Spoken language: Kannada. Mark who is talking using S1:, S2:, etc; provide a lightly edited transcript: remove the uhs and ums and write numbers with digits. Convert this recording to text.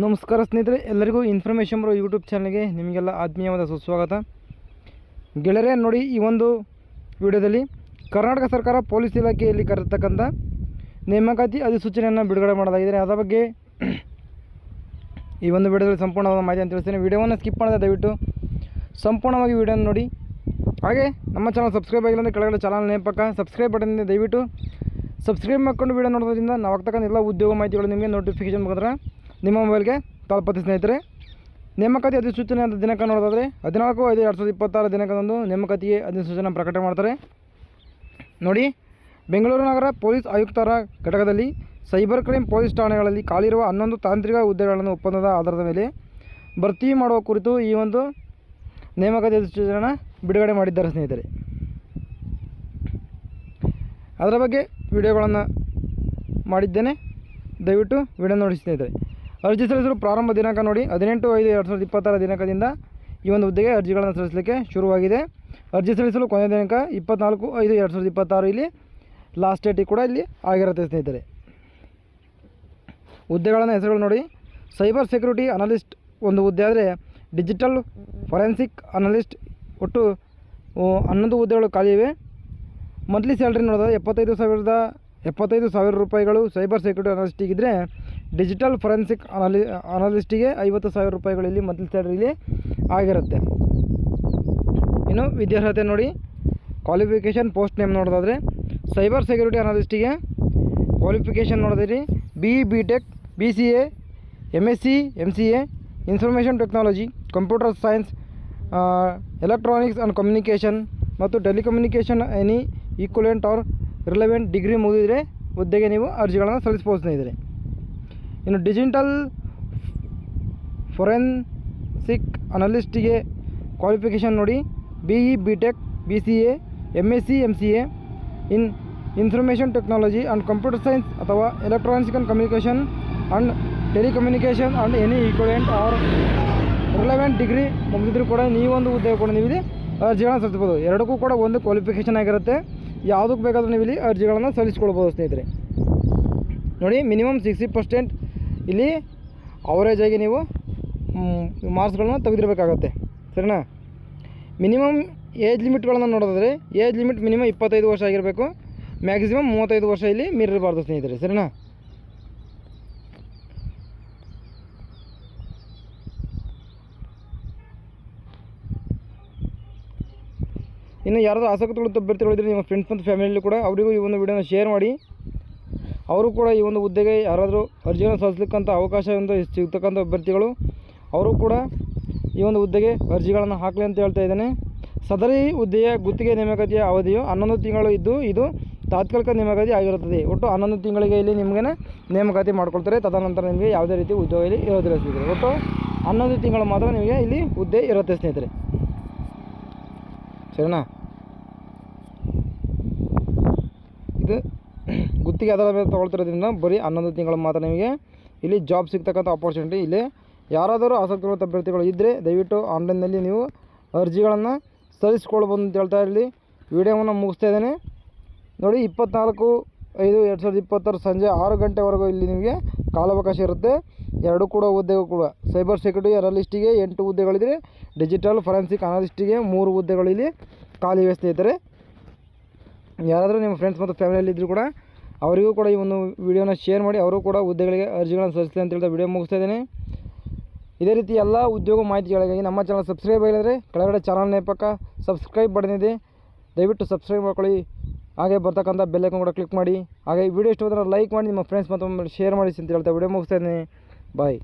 S1: ನಮಸ್ಕಾರ ಸ್ನೇಹಿತರೆ, ಎಲ್ಲರಿಗೂ ಇನ್ಫಾರ್ಮೇಷನ್ ಬರೋ ಯೂಟ್ಯೂಬ್ ಚಾನಲ್ಗೆ ನಿಮಗೆಲ್ಲ ಆತ್ಮೀಯವಾದ ಸುಸ್ವಾಗತ. ಗೆಳೆಯರೇ, ನೋಡಿ ಈ ಒಂದು ವಿಡಿಯೋದಲ್ಲಿ ಕರ್ನಾಟಕ ಸರ್ಕಾರ ಪೊಲೀಸ್ ಇಲಾಖೆಯಲ್ಲಿ ಕರೆತಕ್ಕಂಥ ನೇಮಕಾತಿ ಅಧಿಸೂಚನೆಯನ್ನು ಬಿಡುಗಡೆ ಮಾಡಲಾಗಿದೆ. ಅದರ ಬಗ್ಗೆ ಈ ಒಂದು ವಿಡಿಯೋದಲ್ಲಿ ಸಂಪೂರ್ಣವಾದ ಮಾಹಿತಿ ಅಂತ ತಿಳಿಸ್ತೇನೆ. ವಿಡಿಯೋವನ್ನು ಸ್ಕಿಪ್ ಮಾಡದೆ ದಯವಿಟ್ಟು ಸಂಪೂರ್ಣವಾಗಿ ವಿಡಿಯೋನ ನೋಡಿ. ಹಾಗೆ ನಮ್ಮ ಚಾನಲ್ ಸಬ್ಸ್ಕ್ರೈಬ್ ಆಗಿಲ್ಲ ಅಂದರೆ ಕೆಳಗಡೆ ಚಾನಲ್ ನೇಮಕ ಸಬ್ಸ್ಕ್ರೈಬ್ ಬಟನ್ನಿಂದ ದಯವಿಟ್ಟು ಸಬ್ಸ್ಕ್ರೈಬ್ ಮಾಡ್ಕೊಂಡು ವಿಡಿಯೋ ನೋಡೋದ್ರಿಂದ ನಾವು ಆಗ್ತಕ್ಕಂಥ ಎಲ್ಲ ಉದ್ಯೋಗ ಮಾಹಿತಿಗಳು ನಿಮಗೆ ನೋಟಿಫಿಕೇಷನ್ ಮುಖಾಂತರ ನಿಮ್ಮ ಮೊಬೈಲ್ಗೆ ತಲುಪುತ್ತೆ. ಸ್ನೇಹಿತರೆ, ನೇಮಕಾತಿ ಅಧಿಸೂಚನೆ ಅಂತ ದಿನಾಂಕ ನೋಡೋದಾದರೆ 14/5/2026 ದಿನಾಂಕದಂದು ನೇಮಕಾತಿಗೆ ಅಧಿಸೂಚನೆ ಪ್ರಕಟ ಮಾಡ್ತಾರೆ. ನೋಡಿ, ಬೆಂಗಳೂರು ನಗರ ಪೊಲೀಸ್ ಆಯುಕ್ತರ ಘಟಕದಲ್ಲಿ ಸೈಬರ್ ಕ್ರೈಮ್ ಪೊಲೀಸ್ ಠಾಣೆಗಳಲ್ಲಿ ಖಾಲಿರುವ 11 ತಾಂತ್ರಿಕ ಹುದ್ದೆಗಳನ್ನು ಒಪ್ಪಂದದ ಆಧಾರದ ಮೇಲೆ ಭರ್ತಿ ಮಾಡುವ ಕುರಿತು ಈ ಒಂದು ನೇಮಕಾತಿ ಅಧಿಸೂಚನೆಯನ್ನು ಬಿಡುಗಡೆ ಮಾಡಿದ್ದಾರೆ. ಸ್ನೇಹಿತರೆ, ಅದರ ಬಗ್ಗೆ ವಿಡಿಯೋಗಳನ್ನು ಮಾಡಿದ್ದೇನೆ, ದಯವಿಟ್ಟು ವಿಡಿಯೋ ನೋಡಿ. ಸ್ನೇಹಿತರೆ, ಅರ್ಜಿ ಸಲ್ಲಿಸಲು ಪ್ರಾರಂಭ ದಿನಾಂಕ ನೋಡಿ 18/5/2026 ದಿನಾಂಕದಿಂದ ಈ ಒಂದು ಹುದ್ದೆಗೆ ಅರ್ಜಿಗಳನ್ನು ಸಲ್ಲಿಸಲಿಕ್ಕೆ ಶುರುವಾಗಿದೆ. ಅರ್ಜಿ ಸಲ್ಲಿಸಲು ಕೊನೆಯ ದಿನಾಂಕ 24/5/2026 ಇಲ್ಲಿ ಲಾಸ್ಟ್ ಡೇಟ್ ಕೂಡ ಇಲ್ಲಿ ಆಗಿರುತ್ತೆ. ಸ್ನೇಹಿತರೆ, ಹುದ್ದೆಗಳನ್ನು ಹೆಸರುಗಳು ನೋಡಿ. ಸೈಬರ್ ಸೆಕ್ಯೂರಿಟಿ ಅನಲಿಸ್ಟ್ ಒಂದು ಹುದ್ದೆ ಆದರೆ ಡಿಜಿಟಲ್ ಫೊರೆನ್ಸಿಕ್ ಅನಲಿಸ್ಟ್ ಒಟ್ಟು 11 ಹುದ್ದೆಗಳು ಖಾಲಿ ಇವೆ. ಮಂತ್ಲಿ ಸ್ಯಾಲ್ರಿ ನೋಡಿದ್ರೆ 75,000 ರೂಪಾಯಿಗಳು ಸೈಬರ್ ಸೆಕ್ಯೂರಿಟಿ ಅನಲಿಸ್ಟಿಗಿದ್ದರೆ ಡಿಜಿಟಲ್ ಫೊರೆನ್ಸಿಕ್ ಅನಲಿಸ್ಟಿಗೆ 50,000 ರೂಪಾಯಿಗಳು ಇಲ್ಲಿ ಮಂತ್ಲಿ ಸ್ಯಾಲ್ರಿ ಇಲ್ಲಿ ಆಗಿರುತ್ತೆ. ಇನ್ನು ವಿದ್ಯಾರ್ಹತೆ ನೋಡಿ, ಕ್ವಾಲಿಫಿಕೇಷನ್ ಪೋಸ್ಟ್ ನೇಮ್ ನೋಡೋದಾದರೆ ಸೈಬರ್ ಸೆಕ್ಯೂರಿಟಿ ಅನಲಿಸ್ಟಿಗೆ ಕ್ವಾಲಿಫಿಕೇಷನ್ ನೋಡಿದ್ರಿ BE BTech BCA MSc MCA information technology computer science electronics and communication ಮತ್ತು telecommunication any equivalent or relevant degree ಮುಗಿದಿದ್ರೆ ಹುದ್ದೆಗೆ ನೀವು ಅರ್ಜಿಗಳನ್ನು ಸಲ್ಲಿಸಬಹುದು. ಸ್ನೇಹಿತರೆ, ಇನ್ನು ಡಿಜಿಟಲ್ ಫೊರೆನ್ಸಿಕ್ ಅನಲಿಸ್ಟಿಗೆ ಕ್ವಾಲಿಫಿಕೇಷನ್ ನೋಡಿ BE BTech BCA MSc MCA information technology and computer science ಅಥವಾ electronics and communication and telecommunication and any equivalent or relevant degree ಮುಗಿದಿದ್ರು ಕೂಡ ನೀವೊಂದು ಹುದ್ದೆ ಕೂಡ ನೀವು ಇಲ್ಲಿ ಅರ್ಜಿಗಳನ್ನು ಸಲ್ಲಿಸ್ಬೋದು. ಎರಡಕ್ಕೂ ಕೂಡ ಒಂದು ಕ್ವಾಲಿಫಿಕೇಷನ್ ಆಗಿರುತ್ತೆ. ಯಾವುದಕ್ಕೆ ಬೇಕಾದರೂ ನೀವು ಇಲ್ಲಿ ಅರ್ಜಿಗಳನ್ನು ಸಲ್ಲಿಸ್ಕೊಳ್ಬೋದು. ಸ್ನೇಹಿತರೆ, ನೋಡಿ, ಮಿನಿಮಮ್ 60% ಇಲ್ಲಿ ಅವರೇಜಾಗಿ ನೀವು ಮಾರ್ಕ್ಸ್ಗಳನ್ನು ತೆಗೆದಿರಬೇಕಾಗತ್ತೆ. ಸರಿನಾ? ಮಿನಿಮಮ್ ಏಜ್ ಲಿಮಿಟ್ಗಳನ್ನು ನೋಡೋದಾದರೆ ಏಜ್ ಲಿಮಿಟ್ ಮಿನಿಮಮ್ 25 ವರ್ಷ ಆಗಿರಬೇಕು. ಮ್ಯಾಕ್ಸಿಮಮ್ 35 ವರ್ಷ ಇಲ್ಲಿ ಮೀರಿರಬಾರ್ದು. ಸ್ನೇಹಿತರೆ, ಸರಿನಾ? ಇನ್ನು ಯಾರಾದರೂ ಆಸಕ್ತಿಗಳು ಅಭ್ಯರ್ಥಿಗಳಿದ್ದರೆ ನಿಮ್ಮ ಫ್ರೆಂಡ್ಸ್ ಮತ್ತು ಫ್ಯಾಮಿಲಿಯಲ್ಲಿ ಕೂಡ ಅವರಿಗೂ ಈ ಒಂದು ವಿಡಿಯೋನ ಶೇರ್ ಮಾಡಿ. ಅವರು ಕೂಡ ಈ ಒಂದು ಹುದ್ದೆಗೆ ಯಾರಾದರೂ ಅರ್ಜಿಯನ್ನು ಸಲ್ಲಿಸಲಿಕ್ಕಂಥ ಅವಕಾಶ ಒಂದು ಸಿಗ್ತಕ್ಕಂಥ ಅಭ್ಯರ್ಥಿಗಳು ಅವರು ಕೂಡ ಈ ಒಂದು ಹುದ್ದೆಗೆ ಅರ್ಜಿಗಳನ್ನು ಹಾಕಲಿ ಅಂತ ಹೇಳ್ತಾ ಇದ್ದೇನೆ. ಸದರಿ ಹುದ್ದೆಯ ಗುತ್ತಿಗೆ ನೇಮಕಾತಿಯ ಅವಧಿಯು 11 ತಿಂಗಳು ಇದ್ದು ಇದು ತಾತ್ಕಾಲಿಕ ನೇಮಕಾತಿ ಆಗಿರುತ್ತದೆ. ಒಟ್ಟು 11 ತಿಂಗಳಿಗೆ ಇಲ್ಲಿ ನಿಮಗೆ ನೇಮಕಾತಿ ಮಾಡ್ಕೊಳ್ತಾರೆ. ತದನಂತರ ನಿಮಗೆ ಯಾವುದೇ ರೀತಿ ಉದ್ಯೋಗ ಇಲ್ಲಿ ಇರೋದಿಲ್ಲ. ಸ್ನೇಹಿತರೆ, ಒಟ್ಟು 11 ತಿಂಗಳು ಮಾತ್ರ ನಿಮಗೆ ಇಲ್ಲಿ ಹುದ್ದೆ ಇರುತ್ತೆ. ಸ್ನೇಹಿತರೆ, ಸರಿನಾ? ಇದು ಗುತ್ತಿಗೆ ಆಧಾರದ ಮೇಲೆ ತೊಗೊಳ್ತಿರೋದ್ರಿಂದ ಬರೀ 11 ತಿಂಗಳು ಮಾತ್ರ ನಿಮಗೆ ಇಲ್ಲಿ ಜಾಬ್ ಸಿಗ್ತಕ್ಕಂಥ ಆಪರ್ಚುನಿಟಿ. ಇಲ್ಲಿ ಯಾರಾದರೂ ಆಸಕ್ತಿಗಳ ಅಭ್ಯರ್ಥಿಗಳು ಇದ್ದರೆ ದಯವಿಟ್ಟು ಆನ್ಲೈನ್ನಲ್ಲಿ ನೀವು ಅರ್ಜಿಗಳನ್ನು ಸಲ್ಲಿಸ್ಕೊಳ್ಬೋದು ಅಂತ ಹೇಳ್ತಾ ಇರಲಿ. ವಿಡಿಯೋವನ್ನು ಮುಗಿಸ್ತಾ ಇದ್ದೇನೆ. ನೋಡಿ, 24/5/2026 ಸಂಜೆ 6 ಗಂಟೆವರೆಗೂ ಇಲ್ಲಿ ನಿಮಗೆ ಕಾಲಾವಕಾಶ ಇರುತ್ತೆ. ಎರಡೂ ಕೂಡ ಹುದ್ದೆಗೂ ಕೂಡ ಸೈಬರ್ ಸೆಕ್ಯೂರಿಟಿ ಅನಲಿಸ್ಟಿಗೆ 8 ಹುದ್ದೆಗಳಿದೆ. ಡಿಜಿಟಲ್ ಫೊರೆನ್ಸಿಕ್ ಅನಲಿಸ್ಟಿಗೆ 3 ಹುದ್ದೆಗಳಿಲ್ಲಿ ಖಾಲಿ ಇವೆ. ಸ್ನೇಹಿತರೆ, ಯಾರಾದರೂ ನಿಮ್ಮ ಫ್ರೆಂಡ್ಸ್ ಮತ್ತು ಫ್ಯಾಮಿಲಿಯಲ್ಲಿದ್ದರೂ ಕೂಡ ಅವರಿಗೂ ಕೂಡ ಈ ಒಂದು ವಿಡಿಯೋನ ಶೇರ್ ಮಾಡಿ. ಅವರು ಕೂಡ ಹುದ್ದೆಗಳಿಗೆ ಅರ್ಜಿಗಳನ್ನು ಸಲ್ಲಿಸಲಿ ಅಂತ ಹೇಳ್ತಾ ವಿಡಿಯೋ ಮುಗಿಸ್ತಾ ಇದ್ದೇನೆ. ಇದೇ ರೀತಿ ಎಲ್ಲ ಉದ್ಯೋಗ ಮಾಹಿತಿಗಳಿಗಾಗಿ ನಮ್ಮ ಚಾನಲ್ ಸಬ್ಸ್ಕ್ರೈಬ್ ಆಗಿದ್ದರೆ ಕೆಳಗಡೆ ಚಾನಲ್ ನೇಮಕ ಸಬ್ಸ್ಕ್ರೈಬ್ ಬಟನ್ ಇದೆ, ದಯವಿಟ್ಟು ಸಬ್ಸ್ಕ್ರೈಬ್ ಮಾಡ್ಕೊಳ್ಳಿ. ಹಾಗೆ ಬರ್ತಕ್ಕಂಥ ಬೆಲ್ ಐಕಾನ್ ಕೂಡ ಕ್ಲಿಕ್ ಮಾಡಿ. ಹಾಗೆ ಈ ವಿಡಿಯೋ ಇಷ್ಟವಾದರೆ ಲೈಕ್ ಮಾಡಿ, ನಿಮ್ಮ ಫ್ರೆಂಡ್ಸ್ ಮತ್ತು ಶೇರ್ ಮಾಡಿ ಅಂತ ಹೇಳ್ತಾ ವಿಡಿಯೋ ಮುಗಿಸ್ತಾ ಇದ್ದೀನಿ. ಬಾಯ್.